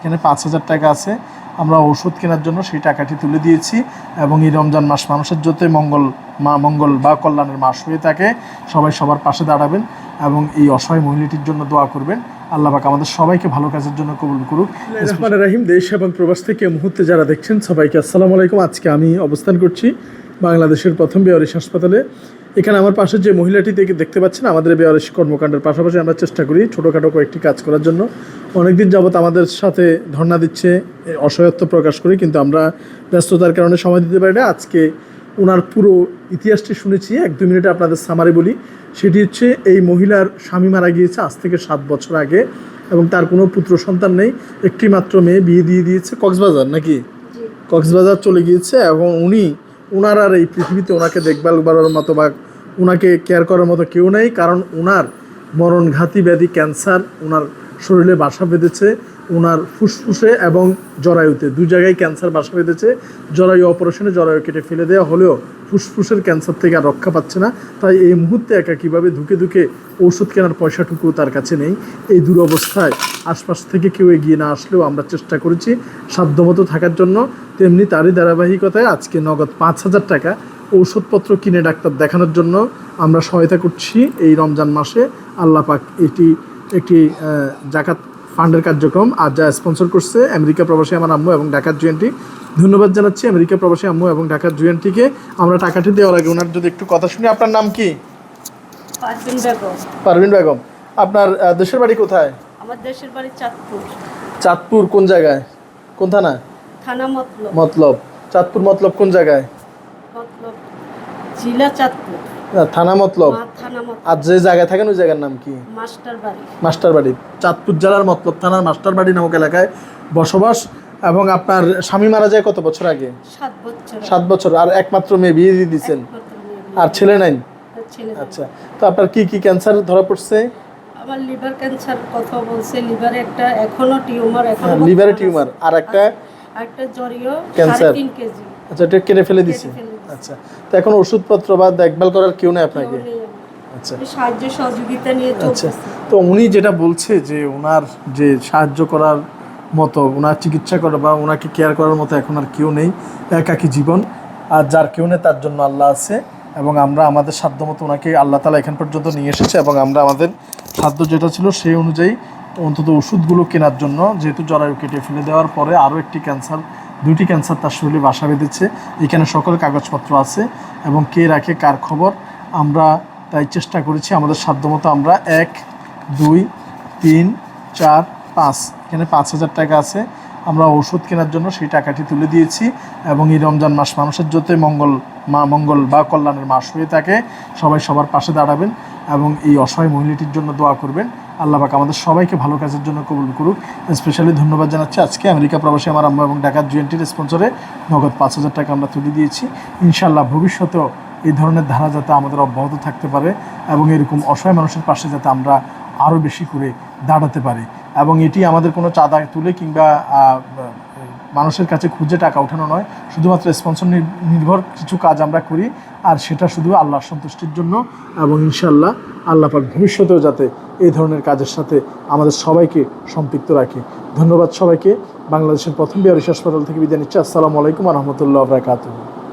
এখানে 5,000 টাকা আছে, আমরা ওষুধ কেনার জন্য সেই টাকাটি তুলে দিয়েছি। এবং এই রমজান মাস মানুষের যাতে মঙ্গল বা কল্যাণের মাস হয়ে থাকে, সবাই সবার পাশে দাঁড়াবেন এবং এই অসহায় মহিলাটির জন্য দোয়া করবেন। আল্লাহ পাক আমাদের সবাইকে ভালো কাজের জন্য কবুল করুক। রহমানির রহিম। দেশ এবং প্রবাস থেকে মুহূর্তে যারা দেখছেন সবাইকে আসসালামু আলাইকুম। আজকে আমি অবস্থান করছি বাংলাদেশের প্রথম বেওয়ারিশ হাসপাতালে। এখানে আমার পাশে যে মহিলাটি দেখতে পাচ্ছেন, আমাদের বেওয়ারিশ কর্মকাণ্ডের পাশাপাশি আমরা চেষ্টা করি ছোটোখাটো কয়েকটি কাজ করার জন্য। অনেকদিন যাবৎ আমাদের সাথে ধর্ণা দিচ্ছে, অসহায়ত্ব প্রকাশ করি, কিন্তু আমরা ব্যস্ততার কারণে সময় দিতে পারি না। আজকে ওনার পুরো ইতিহাসটি শুনেছি, 1-2 মিনিটে আপনাদের সামারি বলি। সেটি হচ্ছে, এই মহিলার স্বামী মারা গিয়েছে আজ থেকে 7 বছর আগে এবং তার কোনো পুত্র সন্তান নেই। একটি মাত্র মেয়ে, বিয়ে দিয়ে দিয়েছে কক্সবাজার, নাকি কক্সবাজার চলে গিয়েছে। এবং ওনার আর এই পৃথিবীতে ওনাকে দেখভাল করার মতো বা ওনাকে কেয়ার করার মতো কেউ নেই, কারণ ওনার মরণঘাতী ব্যাধি ক্যান্সার ওনার শরীরে বাসা বেঁধেছে। ওনার ফুসফুসে এবং জরায়ুতে 2 জায়গায় ক্যান্সার বাসা বেঁধেছে। জরায়ু অপারেশনে জরায়ু কেটে ফেলে দেওয়া হলেও ফুসফুসের ক্যান্সার থেকে আর রক্ষা পাচ্ছে না। তাই এই মুহূর্তে একা কীভাবে ধুকে ধুকে ওষুধ কেনার পয়সাটুকু তার কাছে নেই। এই দুরবস্থায় আশপাশ থেকে কেউ এগিয়ে না আসলেও আমরা চেষ্টা করেছি সাধ্যমতো থাকার জন্য। তেমনি তারই ধারাবাহিকতায় আজকে নগদ 5,000 টাকা ঔষধপত্র কিনে ডাক্তার দেখানোর জন্য আমরা সহায়তা করছি এই রমজান মাসে। আল্লাহ পাক এটি একটি জাকাত ফান্ডের কার্যক্রম, আর যা স্পন্সর করছে আমেরিকা প্রবাসী আমার আম্মু এবং ঢাকার জুয়েন্টি। ধন্যবাদ জানাচ্ছি আমেরিকা প্রবাসী আম্মু এবং ঢাকার জুয়েন্টিকে। আমরা টাকাটি দেওয়ার আগে ওনার যদি একটু কথা শুনি। আপনার নাম কি? পারভিন বেগম। আপনার দেশের বাড়ি কোথায়? আমার দেশের বাড়ি চাঁদপুর। চাঁদপুর কোন জায়গায়, কোন থানা? থানা মতলব। চাঁদপুর মতলব কোন জায়গায়? মতলব জেলা চাঁদপুর, থানা মতলব। আর যে জায়গায় থাকেন ওই জায়গার নাম কি? মাস্টারবাড়ি। চাঁদপুর জেলার মতলব থানার মাস্টারবাড়ি নামক এলাকায় বসবাস। এবং আপনার স্বামী মারা যায় কত বছর আগে? 7 বছর। আর একমাত্র মেয়ে বিয়ে দিয়ে দিচ্ছেন, আর ছেলে নাই? আচ্ছা, তো আপনার কি কি ক্যান্সার ধরা পড়ছে? আমার লিভার ক্যান্সার কথা বলছে, লিভারে একটা এখনো টিউমার, লিভারে টিউমার, আর একটা জরায়ু ক্যান্সার। 3.5 কেজি। আচ্ছা, এটা কেটে ফেলে দিছে। আচ্ছা, তো এখন ওষুধপত্র বা দেখভাল করার কেউ নেই আপনাকে? আচ্ছা, সাহায্য সহযোগিতা নিয়ে চলছে। তো উনি যেটা বলছে যে ওনার যে সাহায্য করার মতো, ওনার চিকিৎসা করা বা ওনাকে কেয়ার করার মতো এখন আর কেউ নেই। একাকী জীবন, আর যার কেউ নেই তার জন্য আল্লাহ আছে। এবং আমরা আমাদের সাধ্য মতো ওনাকে আল্লাহ তাআলা এখান পর্যন্ত নিয়ে এসেছে এবং আমরা আমাদের সাধ্য যেটা ছিল সেই অনুযায়ী অন্তত ওষুধগুলো কেনার জন্য, যেহেতু জরায়ু কেটে ফেলে দেওয়ার পরে আরও 2টি ক্যান্সার তার শরীরে বাসা বেঁধেছে। এখানে সকল কাগজপত্র আছে এবং কে রাখে কার খবর আমরা তাই চেষ্টা করেছি আমাদের সাধ্যমতো। আমরা 1, 2, 3, 4, 5 এখানে 5,000 টাকা আছে, আমরা ওষুধ কেনার জন্য সেই টাকাটি তুলে দিয়েছি। এবং এই রমজান মাস মানুষের যাতে মঙ্গল বা কল্যাণের মাস হয়ে থাকে, সবাই সবার পাশে দাঁড়াবেন এবং এই অসহায় মহিলাটির জন্য দোয়া করবেন। আল্লাহ পাক আমাদের সবাইকে ভালো কাজের জন্য কবুল করুক। স্পেশালি ধন্যবাদ জানাচ্ছি আজকে আমেরিকা প্রবাসী আমার আম্মা এবং ঢাকার জুয়েন্টির স্পন্সরে নগদ 5,000 টাকা আমরা তুলে দিয়েছি। ইনশাআল্লাহ ভবিষ্যতেও এই ধরনের ধারা যাতে আমাদের অব্যাহত থাকতে পারে এবং এরকম অসহায় মানুষের পাশে যাতে আমরা আরও বেশি করে দাঁড়াতে পারি। এবং এটি আমাদের কোনো চাঁদা তুলে কিংবা মানুষের কাছে খুঁজে টাকা ওঠানো নয়, শুধুমাত্র স্পন্সর নির্ভর কিছু কাজ আমরা করি, আর সেটা শুধু আল্লাহর সন্তুষ্টির জন্য। এবং ইনশাআল্লাহ আল্লাহ পাক ভবিষ্যতেও যাতে এই ধরনের কাজের সাথে আমাদের সবাইকে সম্পৃক্ত রাখে। ধন্যবাদ সবাইকে। বাংলাদেশের প্রথম বেওয়ারিশ হাসপাতাল থেকে বিদায় নিচ্ছি। আসসালামু আলাইকুম ওয়া রাহমাতুল্লাহি ওয়া বারাকাতুহু।